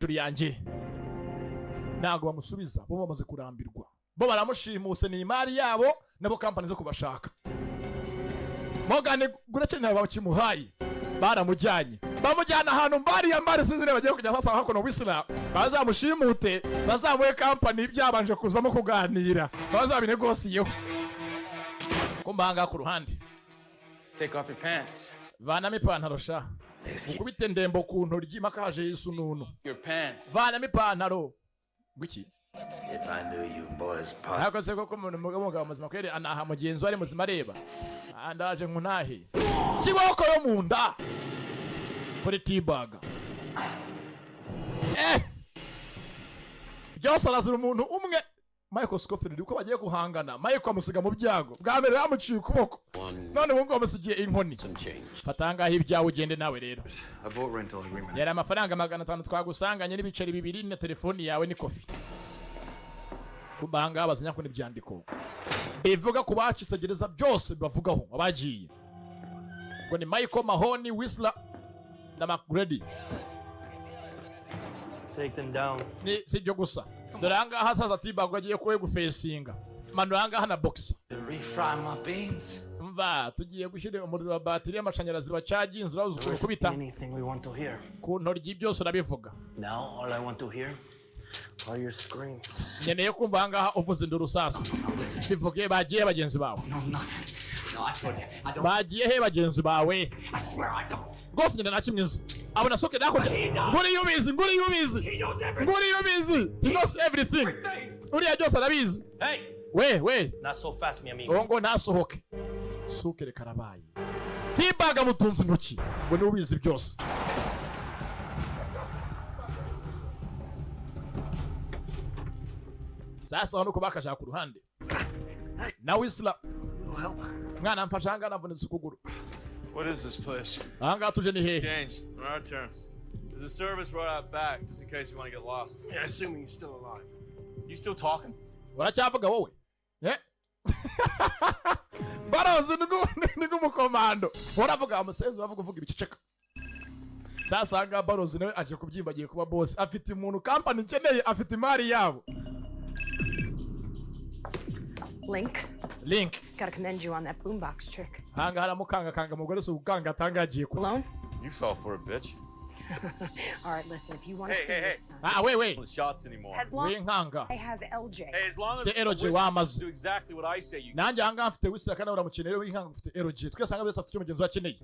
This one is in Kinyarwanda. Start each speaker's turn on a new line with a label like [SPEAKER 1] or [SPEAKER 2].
[SPEAKER 1] juri yanjye ntago bamusubiza bo bamaze kurambirwa bo baramushimuse ni imari yabo nabo company zo kubashaka Morgan guracenye bakimuhaye baramujyanye bamujyana ahantu mbari ya mari sizire bagiye kujya basaba hakono wisira bazamushimute bazamuye company byabanje kuzamo kuganira bazabinegosiyeho kumbanga ku ruhande
[SPEAKER 2] Take off your pants.
[SPEAKER 1] Vana mipantaro sha ukubite ndembo ku ntoryi makaje Yesu nunu
[SPEAKER 2] Your pants.
[SPEAKER 1] Vana mipantaro gwiki
[SPEAKER 3] If I knew you boys part.
[SPEAKER 1] Hako se koko mugabo muzima kwere anaha mugenzi wari muzima reba andaje nkunahe kiboko yo munda kuri tibaga byose arazira umuntu umwe Michael Scofield uko bagiye guhangana Michael amusiga mu byago bwa mbere yamuciye ukuboko none ngo amusigiye inkoni fatanga ibyawe ugende nawe rero yari amafaranga 500 twagusanganye n'ibiceri 2 na telefoni yawe ni kofi kubanga abazanya ko n'ibyandiko bivuga ku bacitse gereza byose bavugaho abagiye ngo ni Michael Mahoni Whistler na McGrady.
[SPEAKER 4] Take them down.
[SPEAKER 1] Ni sibyo gusa doranga hasaza tibago agiye kowe gufesinga manuranga hana box
[SPEAKER 3] Refry my beans.
[SPEAKER 1] mva tugiye gushyira umuriro wa batiri y'amashanyarazi wa charge inzira uzukuru kubita
[SPEAKER 4] Anything we want to hear.
[SPEAKER 1] ku ntoryi byose urabivuga
[SPEAKER 4] Now all I want to hear are your screams.
[SPEAKER 1] nyeneye kumva ngaha uvuze induru sasa bivuge bagiye bagenzi bawe
[SPEAKER 3] No, nothing. No, I told you. I don't.
[SPEAKER 1] bagiye he bagenzi bawe
[SPEAKER 3] I swear I don't.
[SPEAKER 1] gose nyina nakimwiza abona soke nakurya nguri yubizi he knows everything uriya byose arabizi
[SPEAKER 4] Hey!
[SPEAKER 1] we
[SPEAKER 4] Not so fast, mi amigo.
[SPEAKER 1] ngo nasohoke sukere karabaye tibaga mutunze intoki ngo ni ubizi byose sasa hano ko bakaja ku ruhande na Whistler mwana mfashanga navunitse ukuguru.
[SPEAKER 5] What is this place?
[SPEAKER 1] Anga tuje ni he.
[SPEAKER 5] Changed on our terms. There's a service right out back, just in case you want to get lost.
[SPEAKER 4] Yeah, assuming you're still alive.
[SPEAKER 5] You still talking?
[SPEAKER 1] Uracyavuga wowe? Barozi nigo mukomando. Uravuga amusenzi bavuga ibiceceka. Sasa anga Barozi nawe aje kubyimba agiye kuba boss. Afite umuntu company nkeneye afite imari yabo. Link.
[SPEAKER 6] Gotta commend you on that boombox trick.
[SPEAKER 1] Hanga haramukanga kanga mugore so uganga atangagiye ku.
[SPEAKER 6] Alone?
[SPEAKER 5] You fell for it, bitch.
[SPEAKER 6] All right, listen, if you want to see your son.
[SPEAKER 1] Wait.
[SPEAKER 5] No shots anymore.
[SPEAKER 6] As long
[SPEAKER 1] Winkanga.
[SPEAKER 6] I have LJ.
[SPEAKER 5] Hey, as long as
[SPEAKER 1] The LJ
[SPEAKER 5] you
[SPEAKER 1] wamaze.
[SPEAKER 5] do exactly what I say you
[SPEAKER 1] Nanjye hanga mfite Whistler kana uramukeneye winkanga mfite LJ. Twese hanga byose afite cyo mugenzi wa keneye.